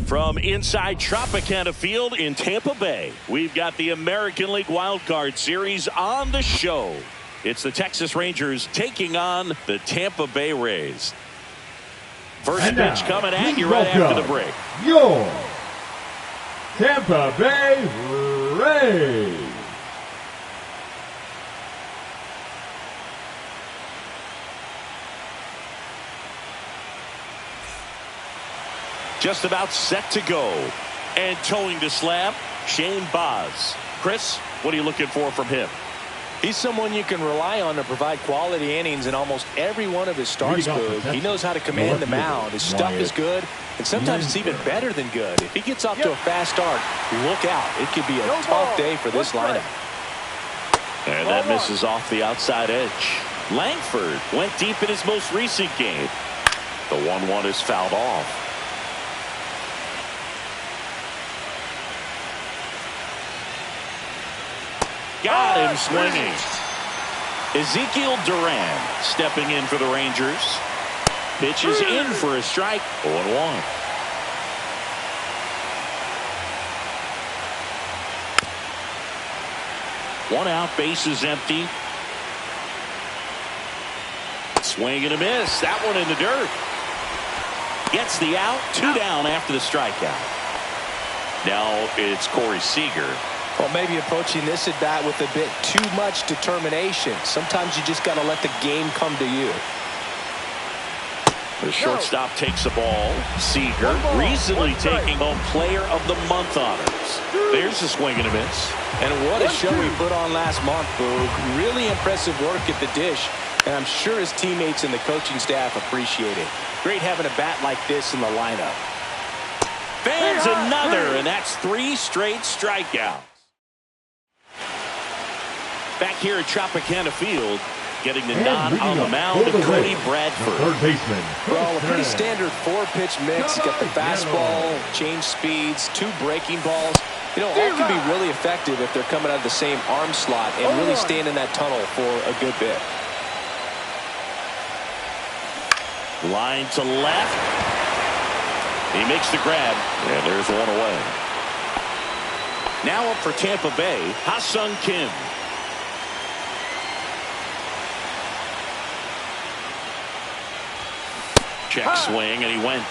From inside Tropicana Field in Tampa Bay, we've got the American League Wild Card Series on the show. It's the Texas Rangers taking on the Tampa Bay Rays. First pitch coming at you right after the break. Your Tampa Bay Rays. Just about set to go. And towing the slab, Shane Baz. Chris, what are you looking for from him? He's someone you can rely on to provide quality innings in almost every one of his starts. He knows how to command the mound. His stuff is good, and sometimes it's even better than good. If he gets off to a fast start, look out. It could be a tough day for this lineup. And that misses off the outside edge. Langford went deep in his most recent game. The 1-1 is fouled off. Got him swinging. Ezekiel Duran stepping in for the Rangers. Pitches in for a strike. 0-1. One out, base is empty. Swing and a miss. That one in the dirt. Gets the out. 2 down after the strikeout. Now it's Corey Seager. Well, maybe approaching this at bat with a bit too much determination. Sometimes you just got to let the game come to you. The shortstop takes the ball. Seager recently taking home Player of the Month honors. There's a swing and a miss. And what a show he put on last month, Boog. Really impressive work at the dish. And I'm sure his teammates and the coaching staff appreciate it. Great having a bat like this in the lineup. Fans another, and that's 3 straight strikeouts. Back here at Tropicana Field, getting the nod on the mound, Cody Bradford. Third baseman. Well, a pretty standard 4-pitch mix. You got the fastball, change speeds, 2 breaking balls. You know, all can be really effective if they're coming out of the same arm slot and really staying in that tunnel for a good bit. Line to left. He makes the grab, and there's one away. Now up for Tampa Bay, Ha-Sung Kim. Check swing, and he went.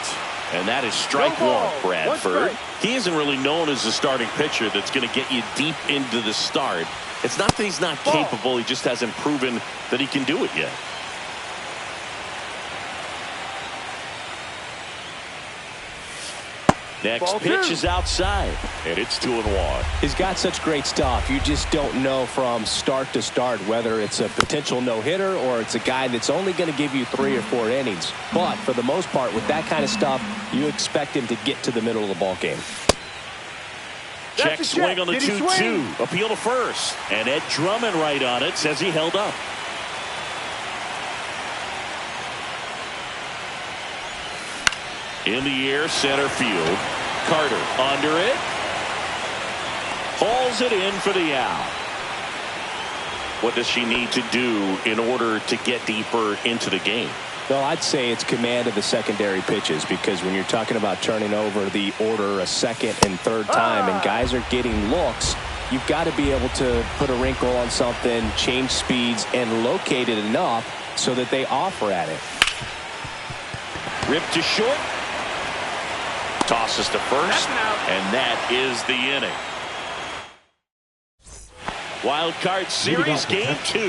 And that is strike 1, Bradford. He isn't really known as a starting pitcher that's going to get you deep into the start. It's not that he's not capable, he just hasn't proven that he can do it yet. Next pitch is outside, and it's 2-1. He's got such great stuff. You just don't know from start to start whether it's a potential no-hitter or it's a guy that's only going to give you 3 or 4 innings. But for the most part, with that kind of stuff, you expect him to get to the middle of the ball game. Check swing on the 2-2. Appeal to first. And Ed Drummond right on it, says he held up. In the air, center field. Carter under it. Hauls it in for the out. What does she need to do in order to get deeper into the game? Well, I'd say it's command of the secondary pitches, because when you're talking about turning over the order a second and third time and guys are getting looks, you've got to be able to put a wrinkle on something, change speeds, and locate it enough so that they offer at it. Ripped to short. Tosses to first, and that is the inning. Wild Card Series Game 2.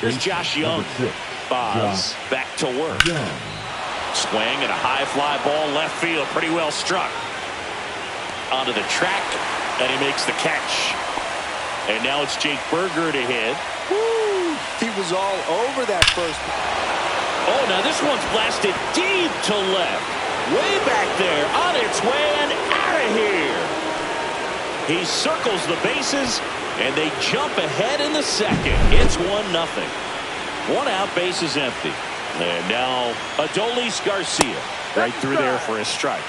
Here's Josh Young. Baz back to work. Swing and a high fly ball left field. Pretty well struck. Onto the track, and he makes the catch. And now it's Jake Berger to hit. Woo! He was all over that first. Oh, now this one's blasted deep to left. Way back there, on its way and out of here. He circles the bases, and they jump ahead in the second. It's 1-0. 1 out, base is empty. And now Adolis Garcia right through there for a strike.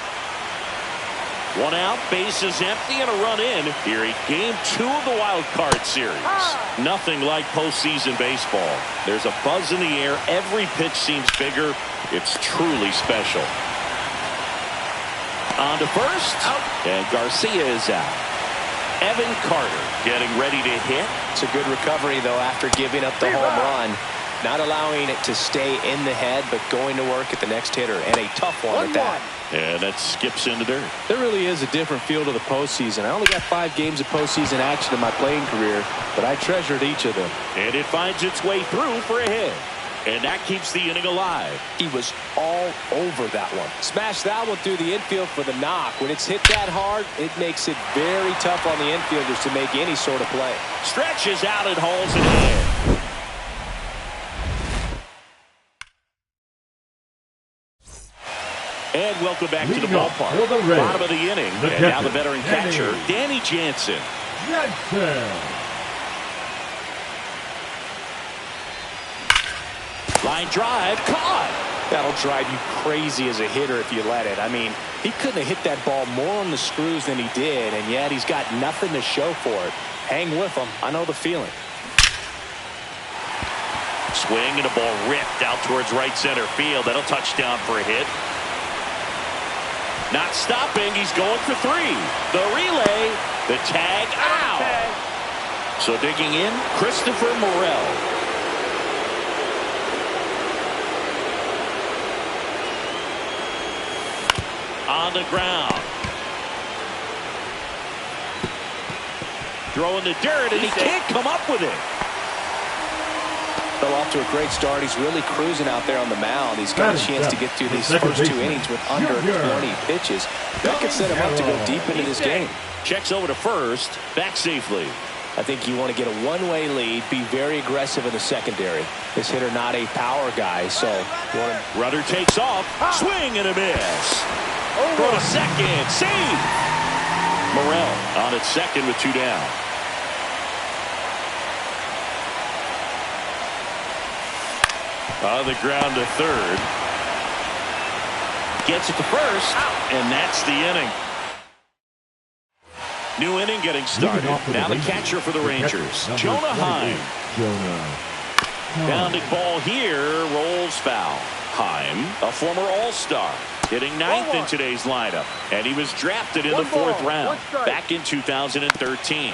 1 out, base is empty, and a run in here in Game 2 of the Wild Card Series. Nothing like postseason baseball. There's a buzz in the air. Every pitch seems bigger. It's truly special. On to first. Out. And Garcia is out. Evan Carter getting ready to hit. It's a good recovery, though, after giving up the home run. Not allowing it to stay in the head, but going to work at the next hitter. And a tough one at that. And that skips into dirt. There really is a different feel to the postseason. I only got 5 games of postseason action in my playing career, but I treasured each of them. And it finds its way through for a hit. And that keeps the inning alive. He was all over that one. Smashed that one through the infield for the knock. When it's hit that hard, it makes it very tough on the infielders to make any sort of play. Stretches out and hauls it in. And welcome back to the ballpark. Bottom of the inning. And now the veteran catcher, Danny Jansen. Line drive, caught. That'll drive you crazy as a hitter if you let it. I mean, he couldn't have hit that ball more on the screws than he did, and yet he's got nothing to show for it. Hang with him. I know the feeling. Swing and a ball ripped out towards right center field. That'll touch down for a hit. Not stopping. He's going for 3. The relay. The tag. Ow! So digging in, Christopher Morel. On the ground. Throwing the dirt, and he can't come up with it. Fell off to a great start. He's really cruising out there on the mound. He's got a chance to get through these first 2 innings with under 20 pitches. That could set him up to go deep into this game. Checks over to first. Back safely. I think you want to get a one-way lead, be very aggressive in the secondary. This hitter not a power guy, so you want to... Runner takes off. Swing and a miss. Throw to second. Save. Morel on at second with 2 down. On the ground to third. Gets it to first. And that's the inning. New inning getting started. Now the catcher for the Rangers, Jonah Heim. Pounding ball here, rolls foul. Heim, a former All-Star, hitting 9th in today's lineup, and he was drafted in the 4th round back in 2013.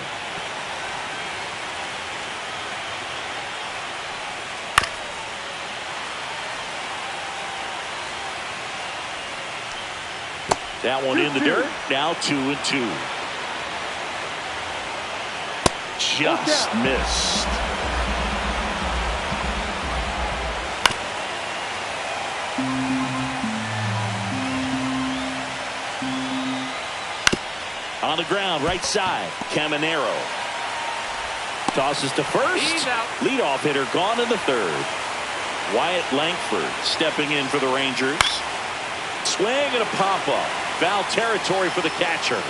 That one in the dirt. Now 2-2. Just missed. On the ground, right side, Caminero. Tosses to first. Leadoff hitter gone in the 3rd. Wyatt Langford stepping in for the Rangers. Swing and a pop-up. Foul territory for the catcher.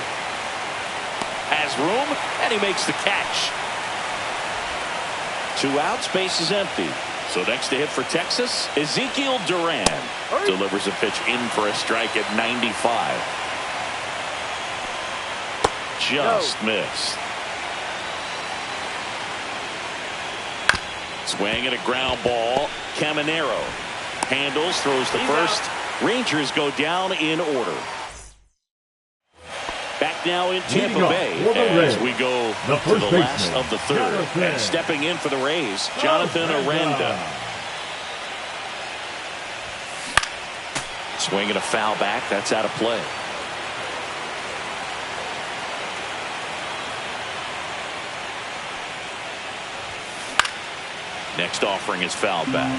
Has room, and he makes the catch. 2 outs, base is empty. So next to hit for Texas, Ezekiel Duran delivers a pitch in for a strike at 95. Just missed. Swing and a ground ball. Caminero handles, throws to first. Rangers go down in order. Back now in Tampa Bay as we go to the last of the 3rd. And stepping in for the Rays, Jonathan Aranda. Swinging a foul back. That's out of play. Next offering is fouled back.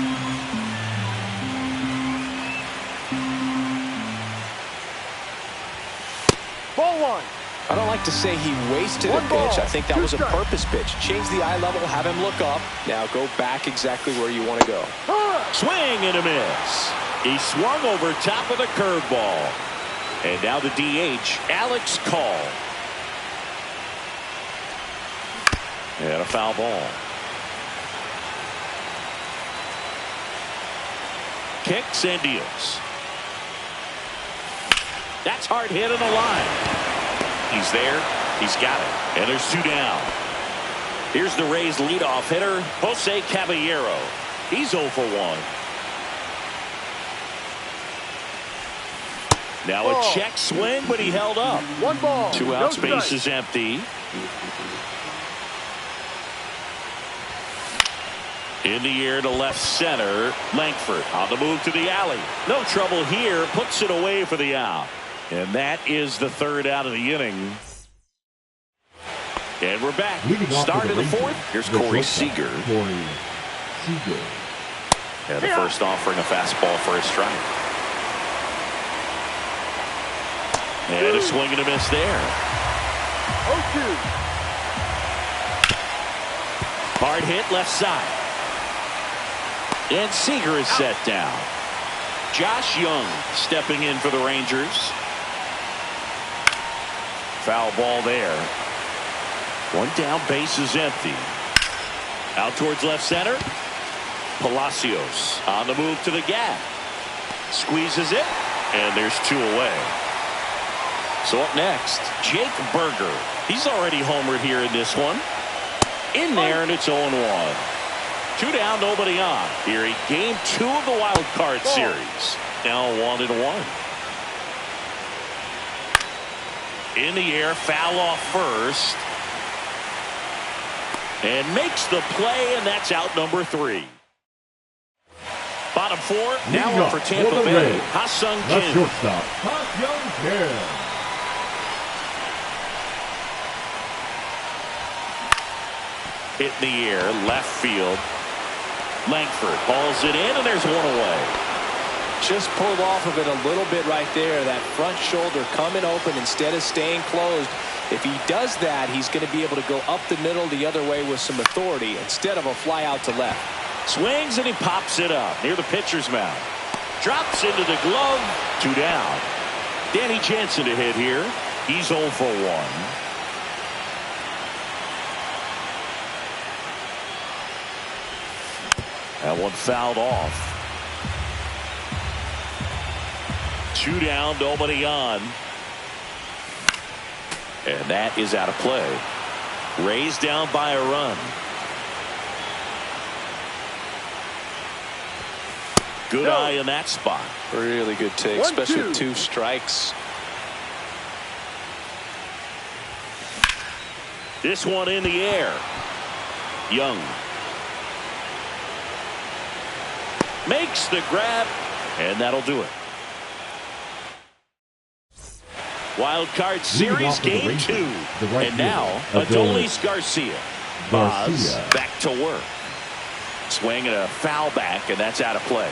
Ball 1. I don't like to say he wasted a pitch. I think that was a purpose pitch. Change the eye level, have him look up. Now go back exactly where you want to go. Swing and a miss. He swung over top of the curveball. And now the DH, Alex Call. And a foul ball. Kicks and deals. That's hard hit on the line. He's there. He's got it. And there's 2 down. Here's the Rays leadoff hitter, Jose Caballero. He's 0 for 1. Now a check swing, but he held up. 1 ball. 2 outs, base is empty. In the air to left center. Langford on the move to the alley. No trouble here. Puts it away for the out. And that is the 3rd out of the inning. And we're back. Start of the 4th. Here's Corey Seager. And the first offering a fastball for a strike. And a swing and a miss there. 0-2. Hard hit left side. And Seager is set down. Josh Young stepping in for the Rangers. Foul ball there. 1 down, base is empty. Out towards left center. Palacios on the move to the gap. Squeezes it, and there's 2 away. So up next, Jake Berger. He's already homered here in this one. In there, and it's 0-1. 2 down, nobody on. Here in game 2 of the wild card series. Now 1-1. In the air, foul off first. And makes the play, and that's out number 3. Bottom 4, now up for Tampa Bay. Ha-Sung Kim. Shortstop, Ha-Sung Kim. Hit in the air, left field. Langford hauls it in, and there's 1 away. Just pulled off of it a little bit right there. That front shoulder coming open instead of staying closed. If he does that, he's going to be able to go up the middle the other way with some authority instead of a fly out to left. Swings and he pops it up near the pitcher's mound. Drops into the glove. 2 down. Danny Jansen to hit here. He's 0 for 1. That one fouled off. 2 down, nobody on. And that is out of play. Raised down by a run. Good eye in that spot. Really good take, especially with 2 strikes. This one in the air. Young makes the grab, and that'll do it. Wild card series game 2. And now Adolis Garcia. Boz back to work. Swing and a foul back, and that's out of play.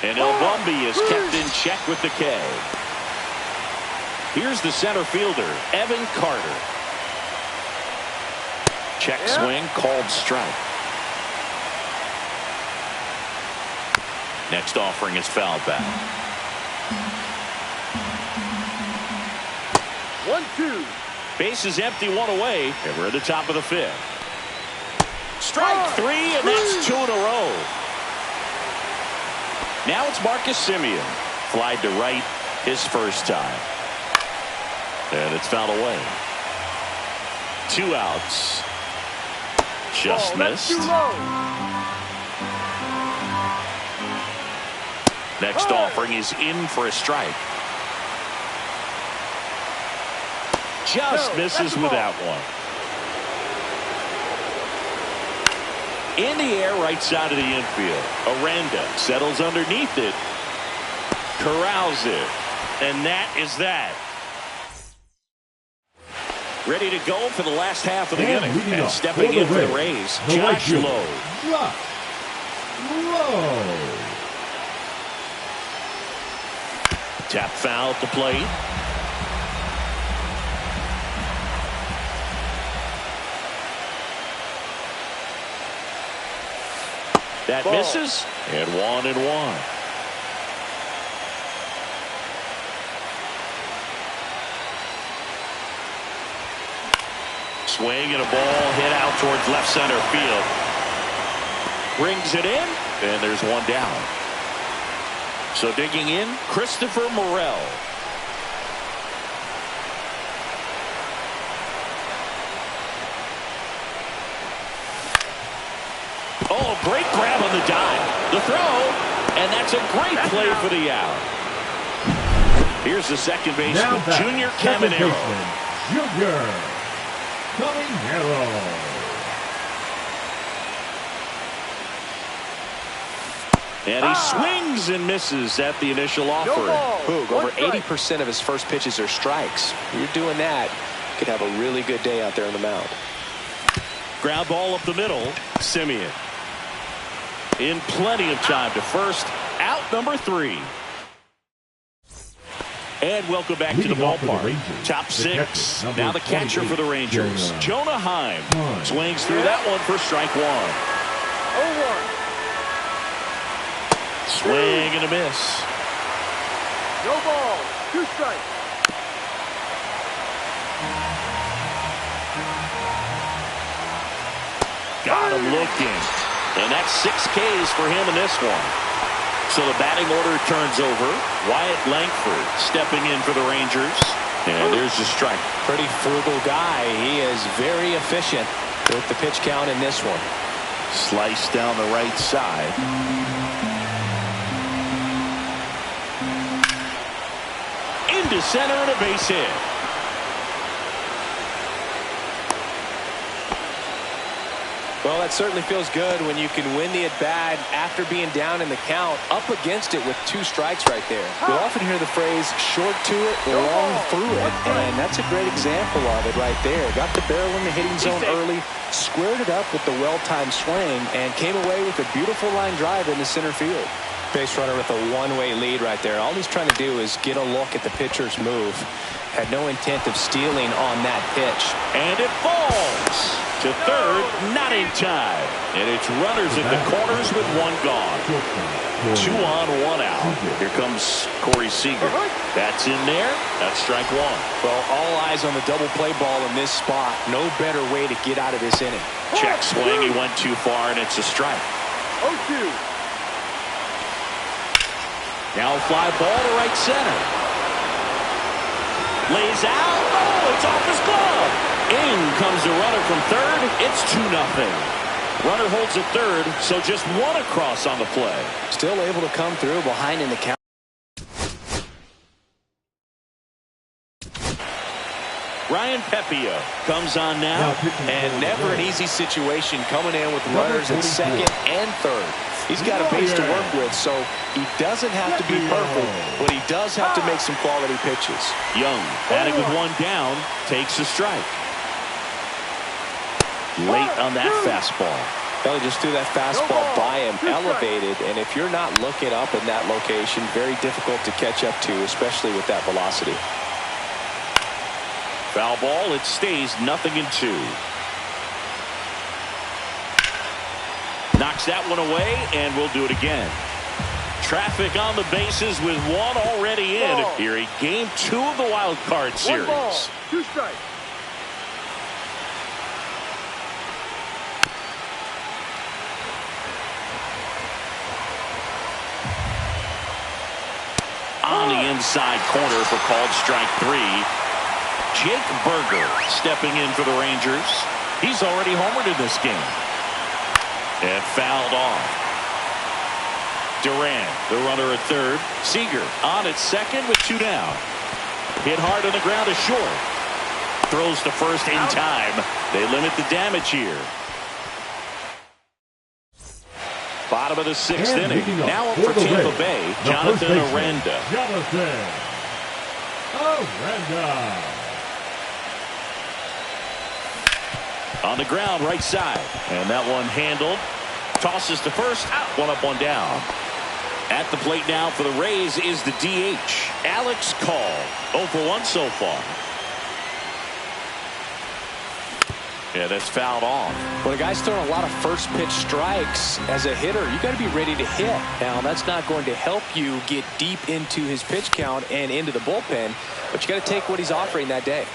And Mlb is kept in check with the K. Here's the center fielder, Evan Carter. Check swing, called strike. Next offering is fouled back. 1-2. Base is empty, 1 away, and we're at the top of the 5th. Strike 3, and that's 2 in a row. Now it's Marcus Semien. Flied to right his first time. And it's fouled away. 2 outs. Just missed. Next offering is in for a strike. Just misses with that one. In the air, right side of the infield. Aranda settles underneath it. Corrals it. And that is that. Ready to go for the last half of the inning. And stepping in for the Rays, Josh Lowe. Tap foul at the plate. That misses, and 1-1. Swing and a ball hit out towards left center field. Brings it in, and there's 1 down. So digging in, Christopher Morel. Oh, great grab on the dive. The throw, and that's a great play for the out. Here's the second baseman, Junior Caminero. Junior Caminero. And he swings and misses at the initial offering. Boog, over 80% of his first pitches are strikes. You're doing that, you could have a really good day out there on the mound. Ground ball up the middle. Simeon in plenty of time to first. Out number 3. And welcome back to the ballpark. Top 6. Now the catcher for the Rangers, Jonah Heim. Swings through that one for strike 1. 0-1. Swing and a miss. No ball. 2 strikes. Got him looking. And that's 6 Ks for him in this one. So the batting order turns over. Wyatt Langford stepping in for the Rangers. And there's the strike. Pretty frugal guy. He is very efficient with the pitch count in this one. Slice down the right side. Into center and a base hit. Well, that certainly feels good when you can win the at-bat after being down in the count, up against it with 2 strikes right there. You'll often hear the phrase, short to it, long through it, and that's a great example of it right there. Got the barrel in the hitting zone early, squared it up with the well-timed swing, and came away with a beautiful line drive into center field. Base runner with a one-way lead right there. All he's trying to do is get a look at the pitcher's move. Had no intent of stealing on that pitch. And it falls to third, not in time. And it's runners at the corners with 1 gone. 2 on, 1 out. Here comes Corey Seager. That's in there. That's strike 1. Well, all eyes on the double play ball in this spot. No better way to get out of this inning. Check swing. He went too far, and it's a strike. 0-2. Now a fly ball to right center. Lays out. Oh, it's off his glove. In comes the runner from third. It's 2-0. Runner holds at third, so just 1 across on the play. Still able to come through behind in the count. Ryan Pepio comes on now. And never an easy situation coming in with runners at second and third. He's got a base to work with, so he doesn't have to be perfect, but he does have to make some quality pitches. Young, batting with 1 down, takes a strike. Late on that fastball. Well, he just threw that fastball by him, elevated, and if you're not looking up in that location, very difficult to catch up to, especially with that velocity. Foul ball, it stays 0-2. Knocks that one away, and we'll do it again. Traffic on the bases with 1 already in here in Game 2 of the Wild Card Series. 1 ball, 2 strikes. On the inside corner for called strike 3. Jake Berger stepping in for the Rangers. He's already homered in this game. And fouled off. Duran, the runner at third. Seager on at second with 2 down. Hit hard on the ground is short. Throws to first in time. They limit the damage here. Bottom of the 6th inning. Now up for Tampa Bay, Jonathan Aranda. Jonathan Aranda. On the ground, right side. And that one handled. Tosses to first. 1 up, 1 down. At the plate now for the Rays is the DH, Alex Call. 0 for 1 so far. Yeah, that's fouled off. When a guy's throwing a lot of first pitch strikes as a hitter, you got to be ready to hit. Now, that's not going to help you get deep into his pitch count and into the bullpen, but you got to take what he's offering that day.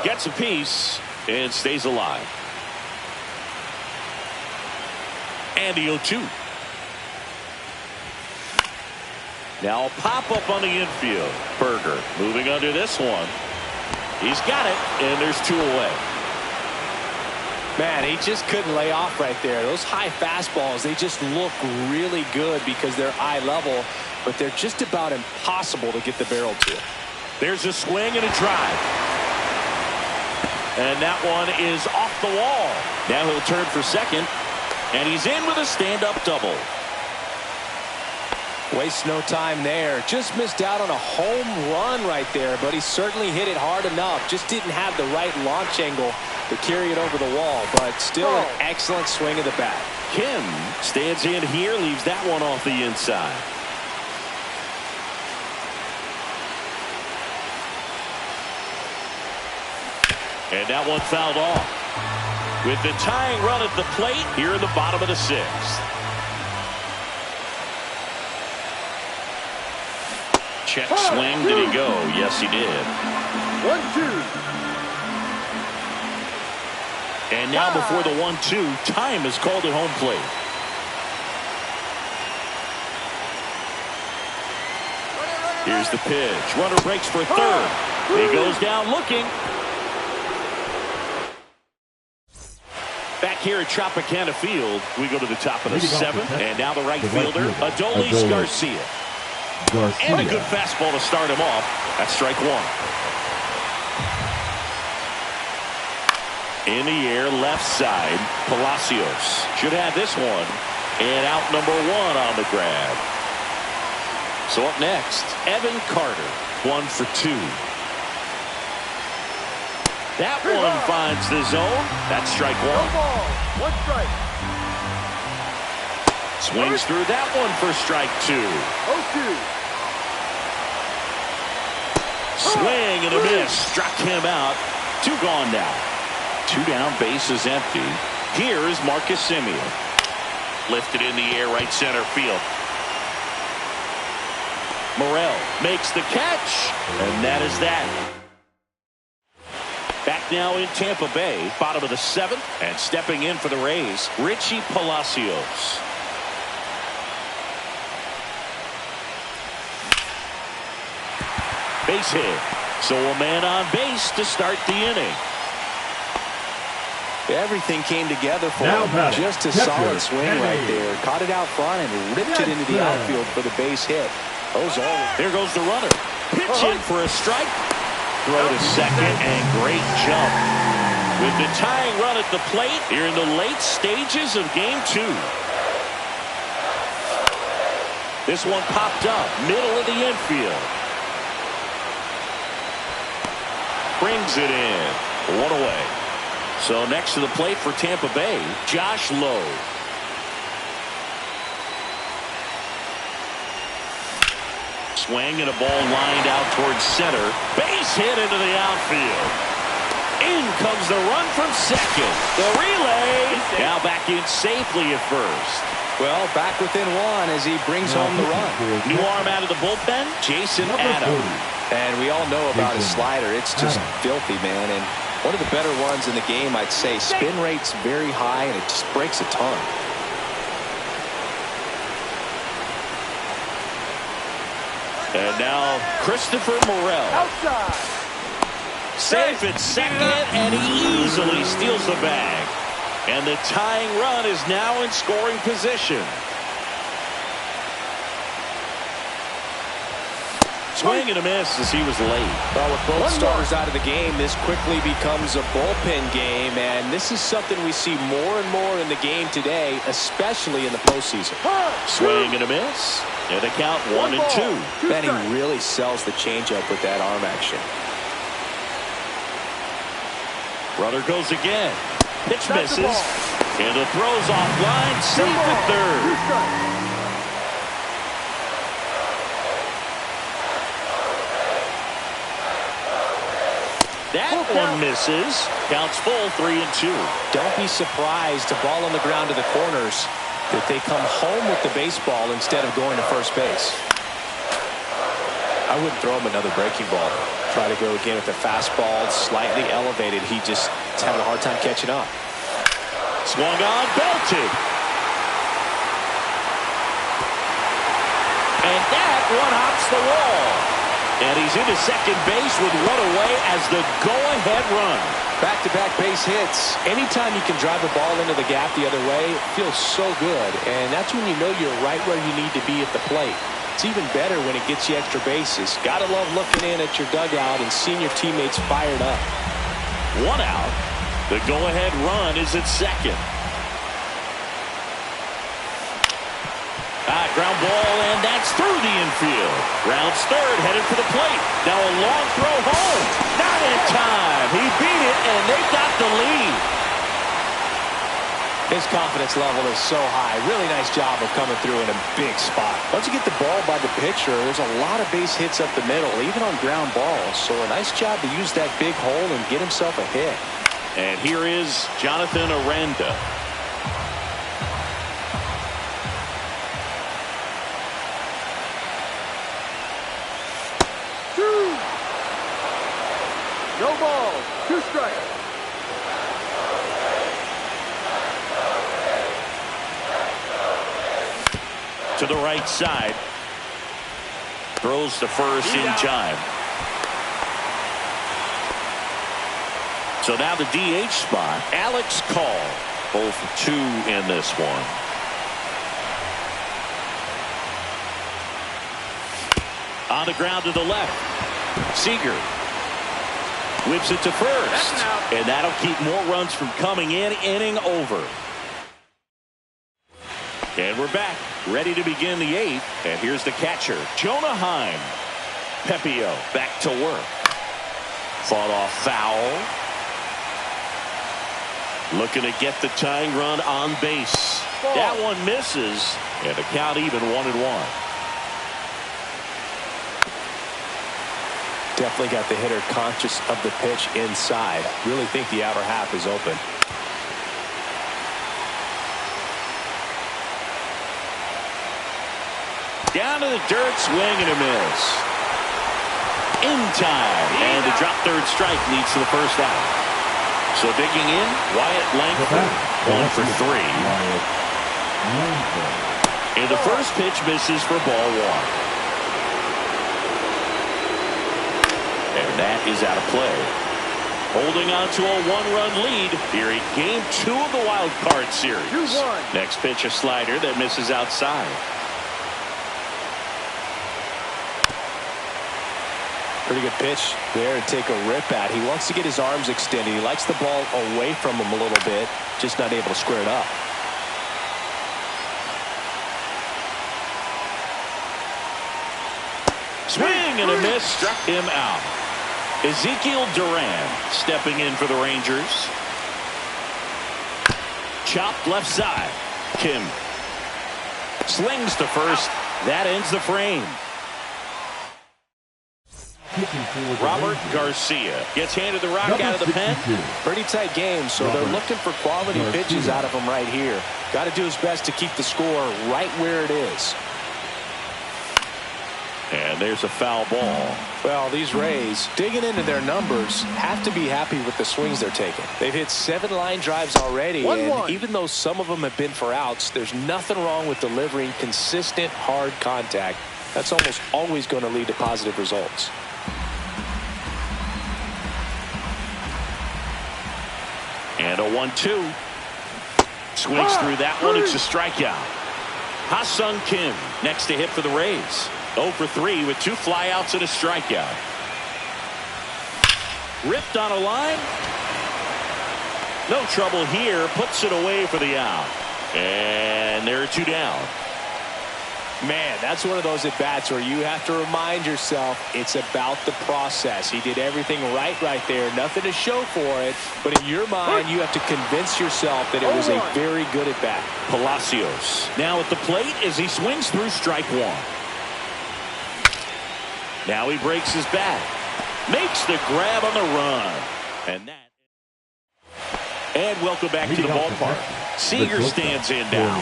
Gets a piece and stays alive. And the 0-2. Now a pop-up on the infield. Berger moving under this one. He's got it, and there's 2 away. Man, he just couldn't lay off right there. Those high fastballs, they just look really good because they're eye level, but they're just about impossible to get the barrel to. There's a swing and a drive. And that one is off the wall. Now he'll turn for second, and he's in with a stand-up double. Wastes no time there. Just missed out on a home run right there, but he certainly hit it hard enough. Just didn't have the right launch angle to carry it over the wall, but still an excellent swing of the bat. Kim stands in here, leaves that one off the inside. And that one fouled off. With the tying run at the plate here in the bottom of the 6th. Check swing. Did he go? Yes, he did. 1-2. And now before the 1-2, time is called at home plate. Here's the pitch. Runner breaks for third. He goes down looking. Back here at Tropicana Field, we go to the top of the 7th. And now the right fielder, Adolis Garcia. And a good fastball to start him off. That's strike 1. In the air, left side, Palacios should have this one. And out number 1 on the grab. So up next, Evan Carter, 1 for 2. That one finds the zone. That's strike 1. 1 strike. Swings through that one for strike 2. 0-2. Swing and a miss. Struck him out. 2 gone now. 2 down, base is empty. Here is Marcus Semien. Lifted in the air, right center field. Morel makes the catch, and that is that. Back now in Tampa Bay, bottom of the 7th, and stepping in for the Rays, Richie Palacios. Base hit. So a man on base to start the inning. Everything came together for him. Just a solid swing right there. Caught it out front and ripped it into the outfield for the base hit. There goes the runner. Pitch in for a strike. Throw to second, and great jump. With the tying run at the plate here in the late stages of game 2. This one popped up, middle of the infield. Brings it in. 1 away. So next to the plate for Tampa Bay, Josh Lowe. Swing and a ball lined out towards center. Base hit into the outfield. In comes the run from second. The relay. Now back in safely at first. Well, back within 1 as he brings home the run. New arm out of the bullpen, Jason Adams. And we all know about his slider. It's just filthy, man. And one of the better ones in the game, I'd say. Spin rate's very high, and it just breaks a ton. And now Christopher Morel. Outside. Safe at second, and he easily steals the bag. And the tying run is now in scoring position. Swing and a miss as he was late. Well, with both starters out of the game, this quickly becomes a bullpen game, and this is something we see more and more in the game today, especially in the postseason. Swing and a miss. And the count 1 and 2. Benny really sells the changeup with that arm action. Runner goes again. Pitch misses. And the throw's offline. Safe at third. That one misses. Counts full, 3 and 2. Don't be surprised, a ball on the ground to the corners, that they come home with the baseball instead of going to first base. I wouldn't throw him another breaking ball. Try to go again with the fastball, slightly elevated. He's having a hard time catching up. Swung on, belted. And that one hops the wall. And he's into second base with one away as the go-ahead run. Back-to-back base hits. Anytime you can drive the ball into the gap the other way, it feels so good. And that's when you know you're right where you need to be at the plate. It's even better when it gets you extra bases. Gotta love looking in at your dugout and seeing your teammates fired up. One out. The go-ahead run is at second. Ground ball, and that's through the infield. Rounds third, headed for the plate. Now a long throw home. Not in time. He beat it, and they got the lead. His confidence level is so high. Really nice job of coming through in a big spot. Once you get the ball by the pitcher, there's a lot of base hits up the middle, even on ground balls. So a nice job to use that big hole and get himself a hit. And here is Jonathan Aranda. No ball. 2 strikes. To the right side. Throws to first in time. So now the DH spot. Alex Call. 0 for 2 in this one. On the ground to the left. Seager. Whips it to first. And that'll keep more runs from coming in. Inning over. And we're back. Ready to begin the 8th. And here's the catcher, Jonah Heim. Pepio back to work. Fought off foul. Looking to get the tying run on base. That one misses. And the count even 1-1. Definitely got the hitter conscious of the pitch inside. Really think the outer half is open. Down to the dirt, swing and a miss. In time. And the drop third strike leads to the first out. So digging in, Wyatt Langford. 1 for 3. And the first pitch misses for ball 1. And that is out of play. Holding on to a 1-run lead here in game 2 of the wild card series. 2-1. Next pitch, a slider that misses outside. Pretty good pitch there to take a rip at. He wants to get his arms extended. He likes the ball away from him a little bit, just not able to square it up. Swing and a miss, struck him out. Ezekiel Duran stepping in for the Rangers. Chopped left side. Kim slings to first. That ends the frame. Robert Garcia gets handed the rock out of the pen. Pretty tight game, so they're looking for quality pitches out of him right here. Got to do his best to keep the score right where it is. And there's a foul ball. Well, these Rays, digging into their numbers, have to be happy with the swings they're taking. They've hit 7 line drives already, 1-1. and even though some of them have been for outs, there's nothing wrong with delivering consistent, hard contact. That's almost always going to lead to positive results. And a 1-2. Swings through that one. It's a strikeout. Ha-Sung Kim next to hit for the Rays. 0 for 3 with 2 flyouts and a strikeout. Ripped on a line. No trouble here. Puts it away for the out. And there are 2 down. Man, that's one of those at-bats where you have to remind yourself it's about the process. He did everything right there. Nothing to show for it. But in your mind, you have to convince yourself that it was a very good at-bat. Palacios now at the plate as he swings through strike 1. Now he breaks his bat. Makes the grab on the run. And welcome back to the ballpark. Seager stands in now.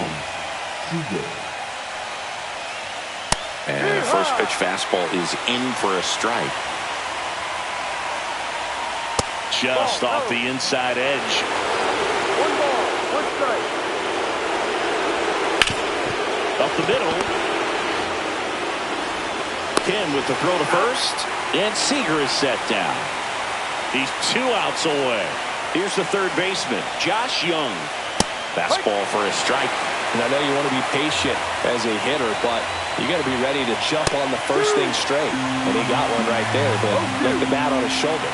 And the first pitch fastball is in for a strike. Just off the inside edge. 1 ball, 1 strike. Up the middle. back in with the throw to first. And Seager is set down. He's 2 outs away. Here's the third baseman, Josh Young. Fastball for a strike. And I know you want to be patient as a hitter, but you got to be ready to jump on the first thing straight. And he got one right there, but left the bat on his shoulder.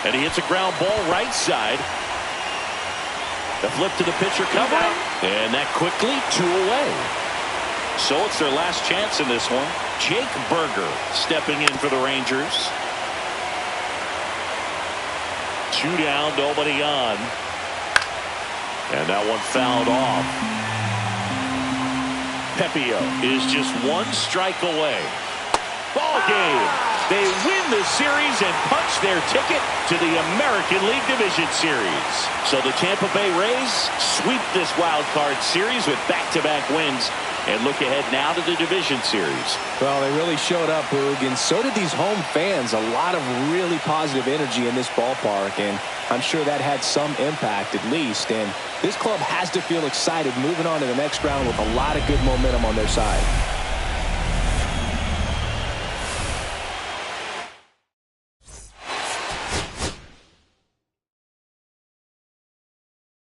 And he hits a ground ball right side. The flip to the pitcher cover. And that quickly 2 away. So it's their last chance in this one. Jake Berger stepping in for the Rangers. 2 down, nobody on. And that one fouled off. Pepio is just 1 strike away. Ball game. They win the series and punch their ticket to the American League Division Series. So the Tampa Bay Rays sweep this wild card series with back-to-back wins and look ahead now to the Division Series. Well, they really showed up, Boog, and so did these home fans. A lot of really positive energy in this ballpark, and I'm sure that had some impact at least. And this club has to feel excited moving on to the next round with a lot of good momentum on their side.